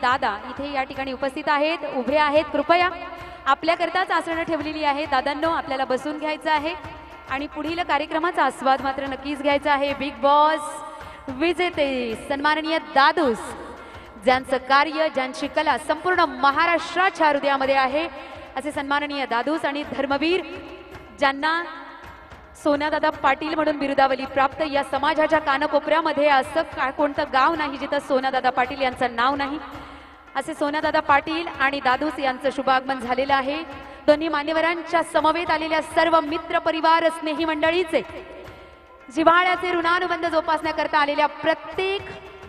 दादा इथे या ठिकाणी उपस्थित आहेत, उभे आहेत। कृपया आपल्याकरताच आसनं ठेवलेली आहे दादांनो, आपल्याला बसून घ्यायचं आहे आणि पुढील कार्यक्रमाचा आस्वाद मात्र नक्कीच घ्यायचा आहे। बिग बॉस विजेते सन्माननीय दादूस, ज्यांचं कार्य ज्यांची कला संपूर्ण महाराष्ट्राच्या हृदयामध्ये आहे असे सन्माननीय दादूस आणि धर्मवीर, ज्यांना सोन्यादादा पाटील म्हणून बिरुदावली प्राप्त। या समाजाच्या कानकोपऱ्यामध्ये असं कोणतं गाव नाही जिथं सोन्यादादा पाटील यांचं नाव नाही, असे सोन्यादादा पाटील आणि दादूस यांचं शुभागमन झालेलं आहे। दोन्ही मान्यवरांच्या समवेत आलेल्या सर्व मित्र परिवार स्नेही मंडळीचे जिव्हाळ्याचे ऋणानुबंध जोपासण्याकरता आलेल्या प्रत्येक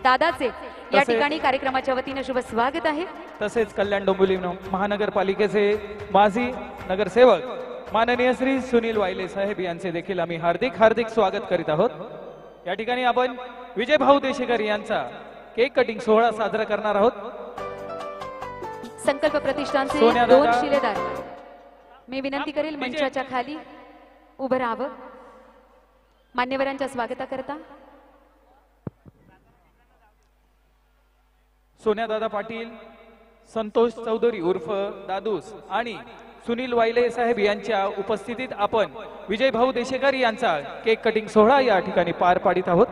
दादाचे या ठिकाणी कार्यक्रमाच्या वतीने शुभ स्वागत आहे। तसेच कल्याण डोंबिवली महानगरपालिकेचे माजी नगरसेवक माननीय श्री सुनील वायले साहेब यांचे देखील आम्ही हार्दिक हार्दिक स्वागत करीत आहोत। या ठिकाणी आपण विजय भाऊ देशेकर यांचा केक कटिंग सोहळा साजरा करणार आहोत। संकल्प प्रतिष्ठानचे दोन शिलेदार, मी विनंती करेल मंचाच्या खाली उभं राहावं मान्यवरांच्या स्वागताकरता। सोन्यादादा पाटील, संतोष चौधरी उर्फ दादूस आणि सुनील वायले साहेब यांच्या उपस्थितीत आपण विजय भाऊ देशेकर यांचा केक कटिंग सोहळा या ठिकाणी पार पाडित आहोत।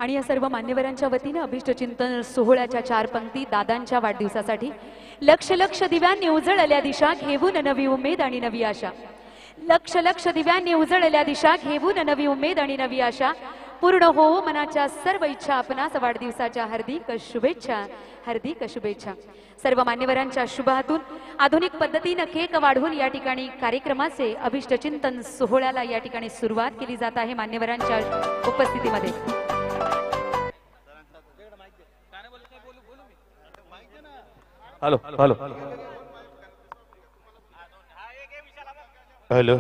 आणि या सर्व मान्यवरांच्या वतीने अभिष्ट चिंतन सोहळ्याच्या 4 पंक्ती दादांच्या वाढदिवसासाठी। लक्ष लक्ष दिव्यांनी उजळल्या दिशा घेऊन नवी उमेद आणि नवी आशा, लक्ष लक्ष दिव्यांनी उजळल्या दिशा घेऊन नवी उमेद आणि नवी आशा, पूर्ण हो मनाच्या सर्व इच्छा, आपणास वाढदिवसाच्या हार्दिक शुभेच्छा, हार्दिक शुभेच्छा। सर्व मान्यवरांच्या शुभ हातून आधुनिक पद्धतीने केक वाढवून या ठिकाणी कार्यक्रमाचे अभिष्ट चिंतन सोहळ्याला या ठिकाणी सुरुवात केली जात आहे मान्यवरांच्या उपस्थितीमध्ये। हॅलो हॅलो हॅलो,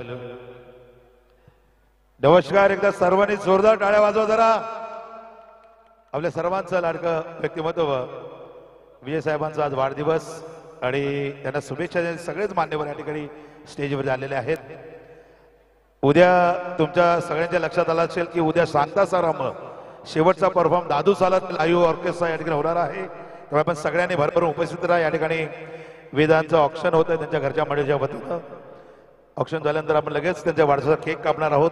नमस्कार। एकदा सर्वांनी जोरदार टाळ्या वाजवा जरा। आपल्या सर्वांचं लाडकं व्यक्तिमत्व विजय साहेबांचा आज वाढदिवस आणि त्यांना शुभेच्छा देण्यासाठी सगळेच मान्यवर या ठिकाणी स्टेजवर आलेले आहेत। उद्या तुमच्या सगळ्यांच्या लक्षात आलं असेल की उद्या सांगता समारंभ शेवटचा परफॉर्म दादू सालत लाईव्ह ऑर्केस्ट्रा या ठिकाणी होणार आहे, त्यामुळे आपण सगळ्यांनी भरभरून उपस्थित राहा। या ठिकाणी वेदांचं ऑक्शन होतं त्यांच्या घरच्या मंडळीच्या वतीनं। ऑक्शन झाल्यानंतर आपण लगेच त्यांच्या वाढदिवसाचा केक कापणार आहोत।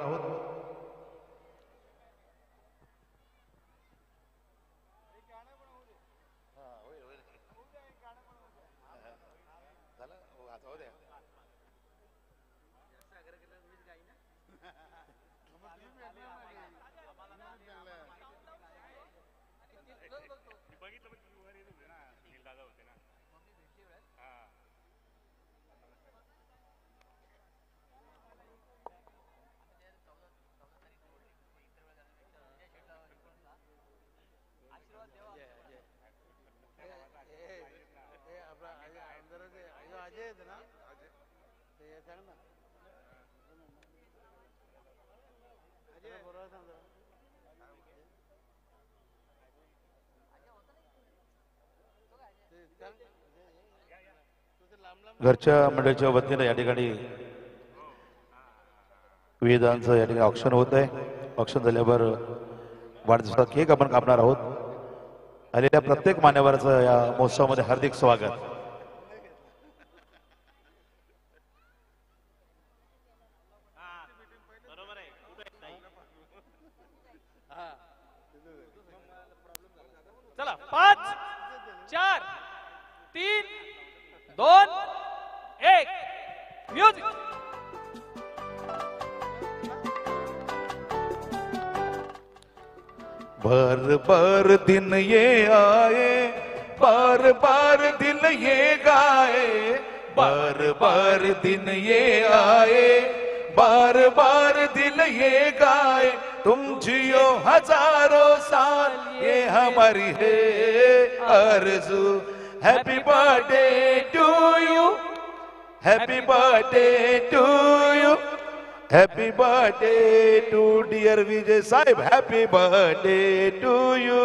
घरच्या मंडळीच्या वतीने या ठिकाणी वेदांचं या ठिकाणी ऑक्शन होत आहे। ऑक्शन झाल्यावर वाढदिवसाचा केक आपण कापणार आहोत। आलेल्या प्रत्येक मान्यवराचं या महोत्सवामध्ये हार्दिक स्वागत। चला 5 4 3 2 1 म्युझिक। बार बार दिन ये आए, बार बार दिन ये गाए, बार बार दिन ये आए, बार बार दिन ये गाए, तुम जियो हजारों साल ये हमारी है आरज़ू। Happy birthday to you, happy birthday to you, happy birthday to dear Vijay साहेब, हैप्पी बर्थडे टू यू।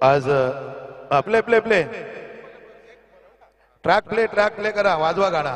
आज play play play track play करा, वाजवा गाणा।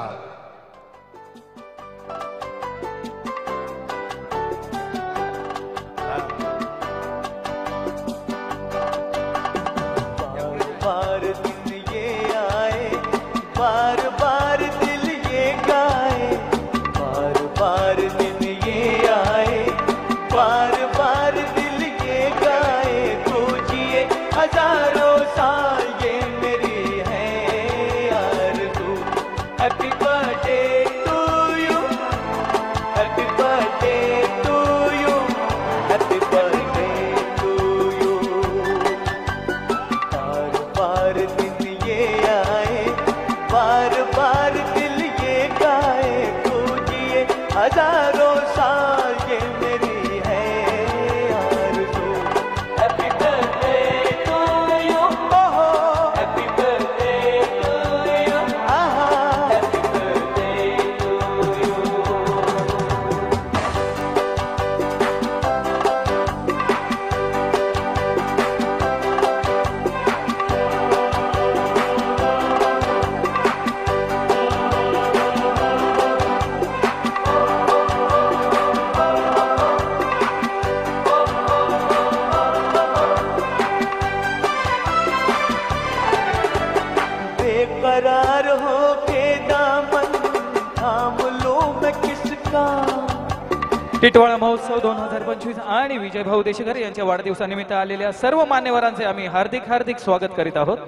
टिटवाळा महोत्सव 2025 आणि विजय भाऊ देशकर यांच्या वाढदिवसानिमित्त आलेल्या सर्व मान्यवरांचे आम्ही हार्दिक हार्दिक स्वागत करीत आहोत.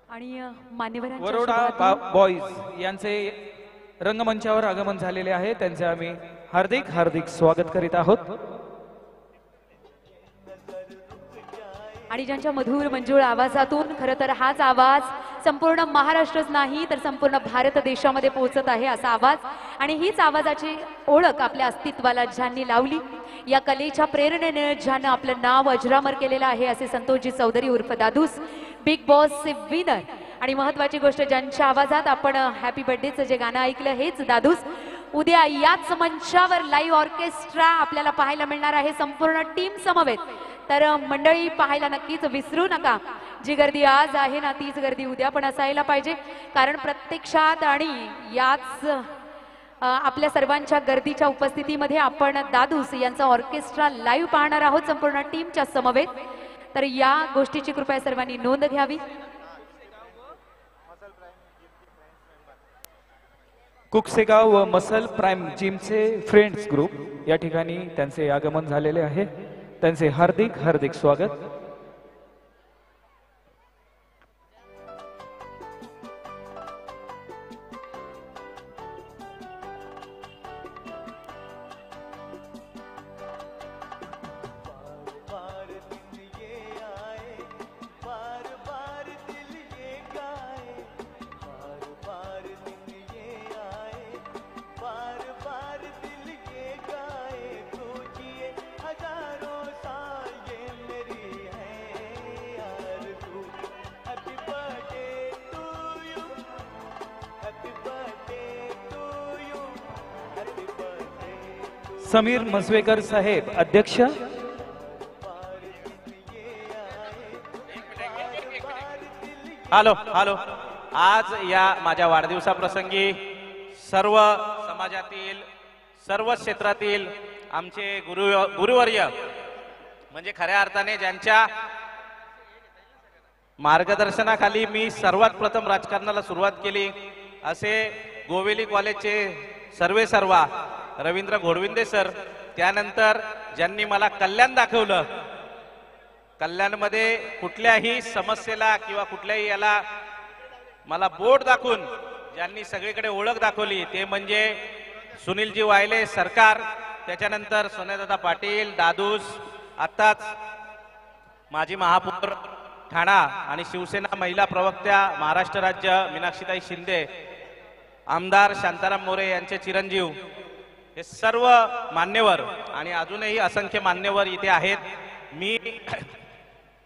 आणि मान्यवरांच्या वरोडा शुभारंभ- बॉईज यांचे रंगमंचावर आगमन झालेले आहे, त्यांचे आम्ही हार्दिक हार्दिक स्वागत करीत आहोत. आणि ज्यांच्या मधुर मंजूळ आवाजातून खरं तर हाच आवाज संपूर्ण महाराष्ट्रच नाही तर संपूर्ण भारत देशामध्ये पोहोचत आहे असा आवाज. आणि हीच आवाजाची ओळख आपल्या अस्तित्वाला ज्यांनी लावली, या कलेच्या प्रेरणेने ज्यानं आपलं नाव अजरामर केलेलं आहे असे संतोषजी चौधरी उर्फ दादूस, बिग बॉसचे विनर. आणि महत्वाची गोष्ट, ज्यांच्या आवाजात आपण हॅपी बर्थडेचं जे गाणं ऐकलं हेच दादूस. उद्या याच मंचावर लाईव्ह ऑर्केस्ट्रा आपल्याला पाहायला मिळणार आहे संपूर्ण टीम समवेत. तर मंडळी पाहायला नक्कीच विसरू नका. जी गर्दी आज आहे ना तीच गर्दी उद्या पण असायला पाहिजे, कारण प्रत्यक्षात आणि याच आपल्या सर्वांच्या गर्दीच्या उपस्थितीमध्ये आपण दादूस यांचा ऑर्केस्ट्रा लाईव्ह पाहणार आहोत संपूर्ण टीमच्या समवेत. तर या गोष्टीची कृपया सर्वांनी नोंद घ्यावी. कुकसेगाव व मसल प्राइम जिमचे फ्रेंड्स ग्रुप या ठिकाणी त्यांचे आगमन झालेले आहे, त्यांचे हार्दिक हार्दिक स्वागत. समीर मसवेकर साहेब अध्यक्ष. Hello hello. आज या माझ्या वाढदिवसाप्रसंगी सर्व समाजातील सर्व क्षेत्रातील आमचे गुरुवर्य म्हणजे खऱ्या अर्थाने ज्यांच्या मार्गदर्शनाखाली मी सर्वात प्रथम राजकारणाला सुरुवात केली असे गोवेली कॉलेजचे सर्वेसर्वा रवींद्र घोडविंदे सर, त्यानंतर ज्यांनी मला कल्याण दाखवलं, कल्याणमध्ये कुठल्याही समस्येला किंवा कुठल्याही याला मला बोट दाखवून ज्यांनी सगळीकडे ओळख दाखवली ते म्हणजे सुनीलजी वायले सरकार, त्याच्यानंतर सोन्यादादा पाटील, दादूस, आत्ताच माजी महापौर ठाणा आणि शिवसेना महिला प्रवक्त्या महाराष्ट्र राज्य मीनाक्षीताई शिंदे, आमदार शांताराम मोरे यांचे चिरंजीव, हे सर्व मान्यवर आणि अजूनही असंख्य मान्यवर इथे आहेत. मी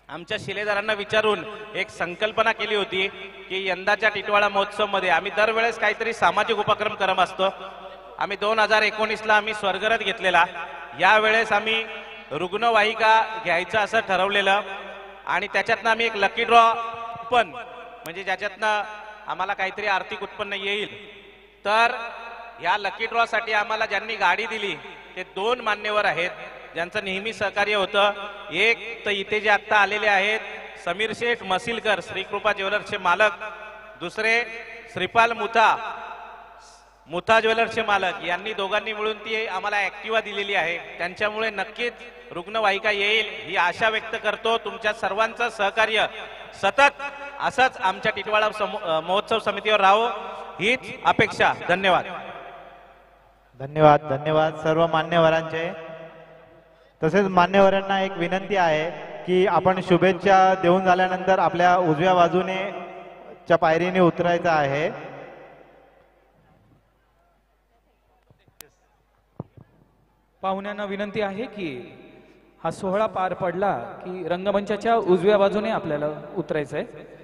आमच्या शिलेदारांना विचारून एक संकल्पना केली होती की यंदाच्या टिटवाळा महोत्सव मध्ये आम्ही दरवेळेस काहीतरी सामाजिक उपक्रम करत असतो. आम्ही 2019ला आम्ही स्वर्गरथ घेतलेला, यावेळेस आम्ही रुग्णवाहिका घ्यायचं असं ठरवलेलं आणि त्याच्यातनं आम्ही एक लकी ड्रॉ पण म्हणजे ज्याच्यातनं आम्हाला काहीतरी आर्थिक उत्पन्न येईल. तर या लकी ड्रॉ साठी आम्हाला ज्यांनी गाडी दिली ते 2 मान्यवर आहेत ज्यांचं नेहमी सहकार्य होतं. एक तर इथे जे आत्ता आलेले आहेत समीर शेठ मसिलकर, श्रीकृपा ज्वेलर्सचे मालक, दुसरे श्रीपाल मुथा ज्वेलर्सचे मालक, यांनी दोघांनी मिळून ती आम्हाला ऍक्टिवा दिलेली आहे. त्यांच्यामुळे नक्कीच रुग्णवाहिका येईल ही आशा व्यक्त करतो. तुमच्या सर्वांचं सहकार्य सतत असंच आमच्या टिटवाळा महोत्सव समितीवर राहो हीच अपेक्षा. धन्यवाद. धन्यवाद. धन्यवाद सर्व मान्यवरांचे. तसेच मान्यवरांना एक विनंती आहे की आपण शुभेच्छा देऊन झाल्यानंतर आपल्या उजव्या बाजूने च्या पायरीने उतरायचं आहे. पाहुण्यांना विनंती आहे की हा सोहळा पार पडला की रंगमंचाच्या उजव्या बाजूने आपल्याला उतरायचं आहे.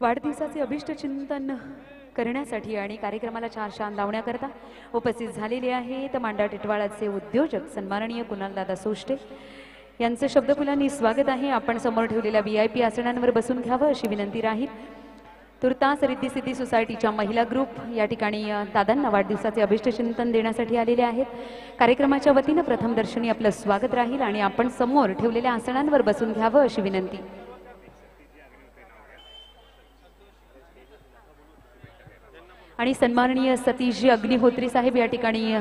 वाढदिवसाचे अभिष्ट चिंतन करण्यासाठी आणि कार्यक्रमाला 4 शान लावण्याकरता उपस्थित झालेले आहेत मांडा टिटवाळाचे उद्योजक सन्माननीय कुणालदादा सोष्टे यांचं शब्दफुलांनी स्वागत आहे. आपण समोर ठेवलेल्या VIP आसनांवर बसून घ्यावं अशी विनंती राहील. तुर्तास रिद्धी सिद्धी सोसायटीच्या महिला ग्रुप या ठिकाणी दादांना वाढदिवसाचे अभिष्ट चिंतन देण्यासाठी आलेले आहेत. कार्यक्रमाच्या वतीनं प्रथम दर्शनी आपलं स्वागत राहील आणि आपण समोर ठेवलेल्या आसनांवर बसून घ्यावं अशी विनंती. आणि सन्माननीय सतीशजी अग्निहोत्री साहेब या ठिकाणी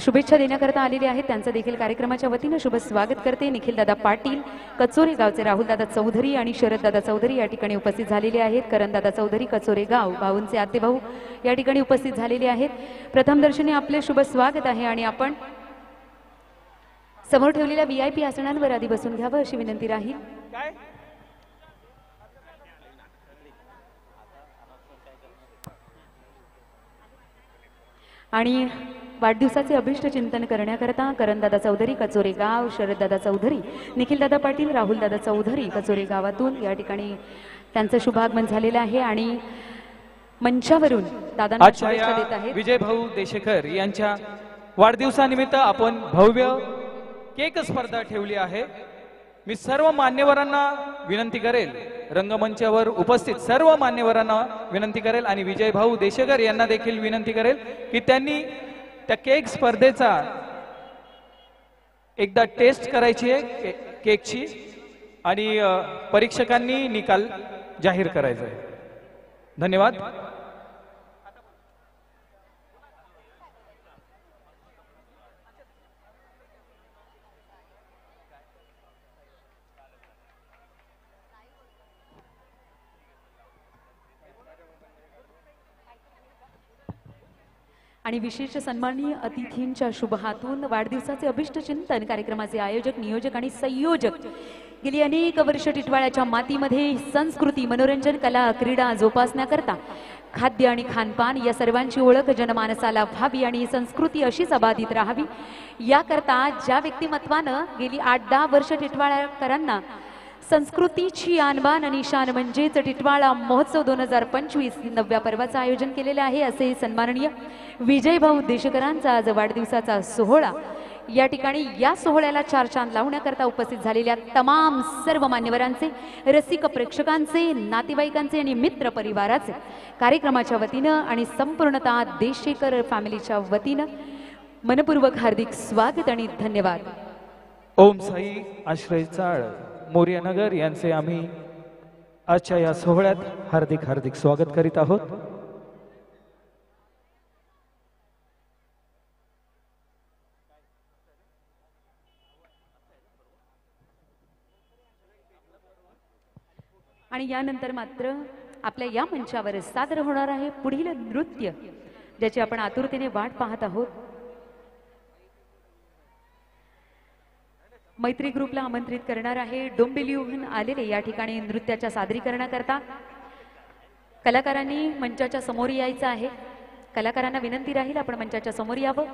शुभेच्छा देण्याकरता आलेले आहेत. त्यांचं देखील कार्यक्रमाच्या वतीनं शुभ स्वागत करते. निखिलदादा पाटील कचोरे गावचे राहुलदादा चौधरी आणि शरददादा चौधरी या ठिकाणी उपस्थित झालेले आहेत. करणदादा चौधरी कचोरे गाव भाऊंचे आते भाऊ या ठिकाणी उपस्थित झालेले आहेत. प्रथम दर्शनी आपले शुभ स्वागत आहे आणि आपण समोर ठेवलेल्या VIP आसनांवर आधी बसून घ्यावं अशी विनंती राहील. आणि वाढदिवसाचे अभिष्ट चिंतन करण्याकरता करणदादा चौधरी कचोरे गाव, शरददादा चौधरी, निखिलदादा पाटील, राहुलदादा चौधरी कचोरे गावातून या ठिकाणी त्यांचं शुभागमन झालेलं आहे आणि मंचावरून दादांना शुभेच्छा देत आहेत. विजय भाऊ देशेकर यांच्या वाढदिवसानिमित्त आपण भव्य केक स्पर्धा ठेवली आहे. मी सर्व मान्यवरांना विनंती करेल, रंगमंचावर उपस्थित सर्व मान्यवरांना विनंती करेल आणि विजय भाऊ देशेकर यांना देखील विनंती करेल की त्यांनी त्या केक स्पर्धेचा एकदा टेस्ट करायची आहे केकची आणि परीक्षकांनी निकाल जाहीर करायचा आहे. धन्यवाद. आणि विशेष सन्माननीय अतिथींच्या शुभ हातून वाढदिवसाचे अभिष्ट चिंतन कार्यक्रमाचे आयोजक, नियोजक आणि संयोजक गेली अनेक वर्ष टिटवाळ्याच्या मातीमध्ये संस्कृती, मनोरंजन, कला, क्रीडा जोपासण्याकरता खाद्य आणि खानपान या सर्वांची ओळख जनमानसाला व्हावी आणि संस्कृती अशीच अबाधित राहावी याकरता ज्या व्यक्तिमत्वानं गेली 8-10 वर्ष टिटवाळ्याकरांना संस्कृतीची आणबाण आणि शान म्हणजेच टिटवाळा महोत्सव 2025 9व्या पर्वाचं आयोजन केलेलं आहे. असे सन्माननीय विजय भाऊ देशकरांचा आज वाढदिवसाचा सोहळा या ठिकाणी या सोहळ्याला 4 चांद लावण्याकरता उपस्थित झालेल्या तमाम सर्व मान्यवरांचे, रसिक प्रेक्षकांचे, नातेवाईकांचे आणि मित्र परिवाराचे कार्यक्रमाच्या वतीनं आणि संपूर्णतः देशेकर फॅमिलीच्या वतीनं मनपूर्वक हार्दिक स्वागत आणि धन्यवाद. ओम साई आश्रय चाळ मोर्यानगर यांचे आम्ही आजच्या या सोहळ्यात हार्दिक हार्दिक स्वागत करीत आहोत. आणि यानंतर मात्र आपल्या या मंचावर सादर होणार आहे पुढील नृत्य, ज्याची आपण आतुरतेने वाट पाहत आहोत. मैत्री ग्रुपला आमंत्रित करणार आहे. डोंबिवलीहून आलेले या ठिकाणी नृत्याच्या सादरीकरणाकरता कलाकारांनी मंचाच्या समोर यायचं आहे. कलाकारांना विनंती राहील आपण मंचाच्या समोर यावं.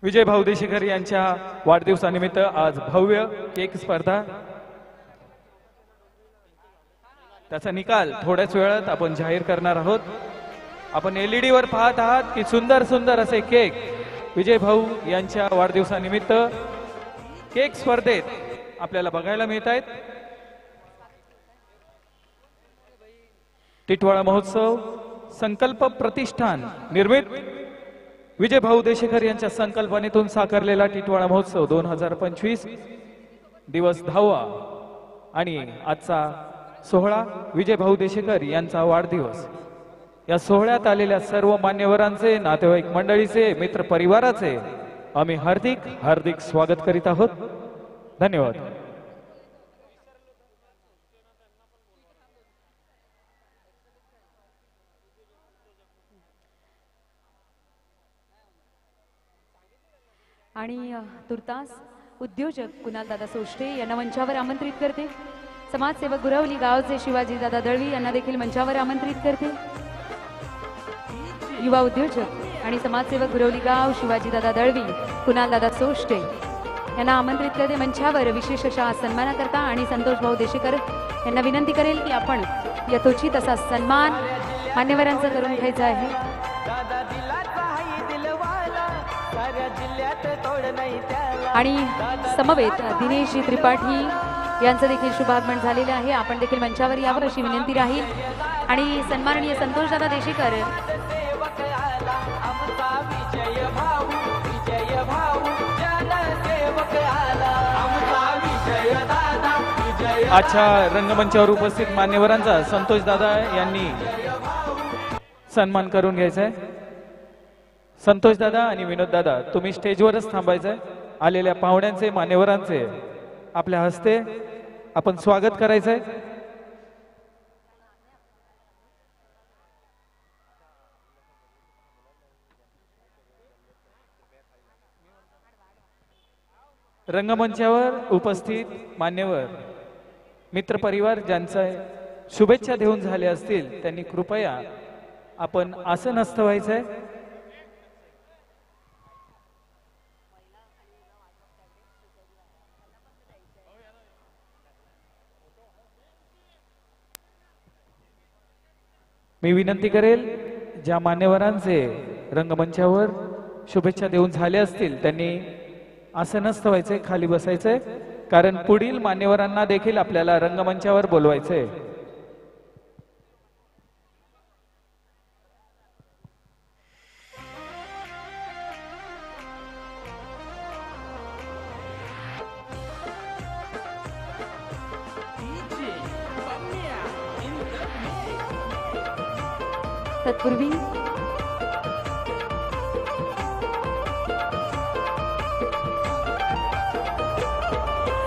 विजय भाऊ देशेकर यांच्या वाढदिवसानिमित्त आज भव्य केक स्पर्धा, त्याचा निकाल थोड्याच वेळात आपण जाहीर करणार आहोत. आपण LED वर पाहत आहात की सुंदर सुंदर असे केक विजय भाऊ यांच्या वाढदिवसानिमित्त केक स्पर्धेत आपल्याला बघायला मिळत आहेत. टिटवाळा महोत्सव संकल्प प्रतिष्ठान निर्मित विजय भाऊ देशेकर यांच्या संकल्पनेतून साकारलेला टिटवाळा महोत्सव 2025 दिवस 10वा आणि आजचा सोहळा विजय भाऊ देशेकर यांचा वाढदिवस. या सोहळ्यात आलेल्या सर्व मान्यवरांचे, नातेवाईक मंडळीचे, मित्र परिवाराचे आम्ही हार्दिक हार्दिक स्वागत करीत आहोत. धन्यवाद. आणि तुर्तास उद्योजक कुणाल दादा सोष्टे यांना मंचावर आमंत्रित करते. समाजसेवक गुरवली गावचे शिवाजी दादा दळवी यांना देखील मंचावर आमंत्रित करते. युवा उद्योजक आणि समाजसेवक गुरवली गाव शिवाजी दादा दळवी कुणाल दादा सोष्टे यांना आमंत्रित करते मंचावर. विशेष अशा सन्मानाकरता आणि संतोष भाऊ देशेकर यांना विनंती करेल की आपण यथोचित असा सन्मान मान्यवरांचा करून घ्यायचा आहे. आणि समवेत दिनेश त्रिपाठी यांचं देखील शुभागमन झालेलं आहे. आपण देखील मंचावर यावर अशी विनंती राहील. आणि सन्माननीय संतोष दादा देशेकर आजच्या रंगमंचावर उपस्थित मान्यवरांचा संतोष दादा यांनी सन्मान करून घ्यायचा आहे. संतोष दादा आणि विनोद दादा तुम्ही स्टेजवरच थांबायचंय. आलेल्या पाहुण्यांचे मान्यवरांचे आपल्या हस्ते आपण स्वागत करायचंय. रंगमंचावर उपस्थित मान्यवर मित्रपरिवार ज्यांचा शुभेच्छा देऊन झाले असतील त्यांनी कृपया आपण आसन हस्त व्हायचंय. मी विनंती करेल ज्या मान्यवरांचे रंगमंचावर शुभेच्छा देऊन झाले असतील त्यांनी आसनस्थ व्हायचंय, खाली बसायचंय, कारण पुढील मान्यवरांना देखील आपल्याला रंगमंचावर बोलवायचंय. तत्पूर्वी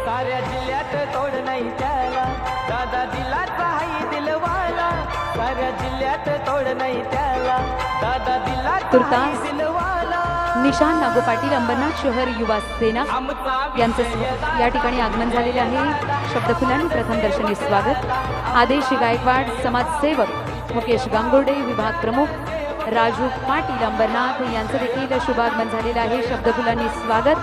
साऱ्या जिल्ह्यात तोड नाही त्याला, दादा दिला काही दिलवाला. साऱ्या जिल्ह्यात तोड नाही त्याला, दादा दिला तुर्तास दिलवाला. निशान नागो पाटील अंबरनाथ शहर युवा सेना यांचं या ठिकाणी आगमन झालेले आहे. शब्दफुलांनी प्रथम दर्शनी स्वागत. आदेश गायकवाड समाजसेवक मुकेश गांगोर्डे विभाग प्रमुख राजू पाटील अंबरनाथ यांचं देखील शुभागमन झालेलं आहे. शब्दफुलांनी स्वागत.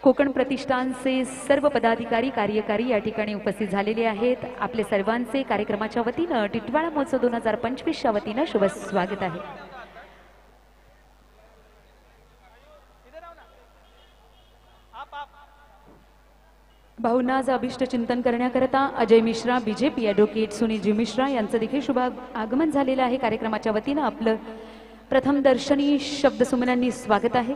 कोकण प्रतिष्ठानचे सर्व पदाधिकारी कार्यकारी या ठिकाणी उपस्थित झालेले आहेत. आपले सर्वांचे कार्यक्रमाच्या वतीनं टिटवाळा महोत्सव 2025च्या वतीनं शुभ स्वागत आहे. भाऊंनाज अभिष्ट चिंतन करण्याकरता अजय मिश्रा बीजेपी ॲडव्होकेट सुनीलजी मिश्रा यांचं देखील शुभ आगमन झालेलं आहे. कार्यक्रमाच्या वतीनं आपलं प्रथम दर्शनी शब्दसुमनांनी स्वागत आहे.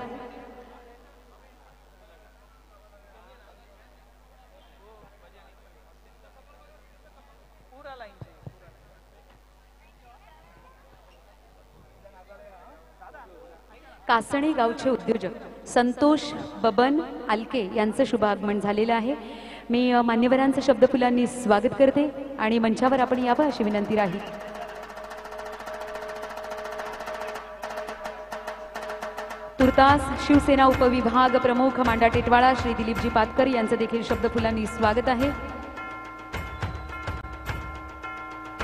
कासणे गावचे उद्योजक संतोष बबन आलके यांचं शुभ आगमन झालेलं आहे. मी मान्यवरांचं शब्दफुलांनी स्वागत करते आणि मंचावर आपण यावं अशी विनंती राहील. तुर्तास शिवसेना उपविभाग प्रमुख मांडा टिटवाळा श्री दिलीपजी पातकर यांचं देखील शब्दफुलांनी स्वागत आहे.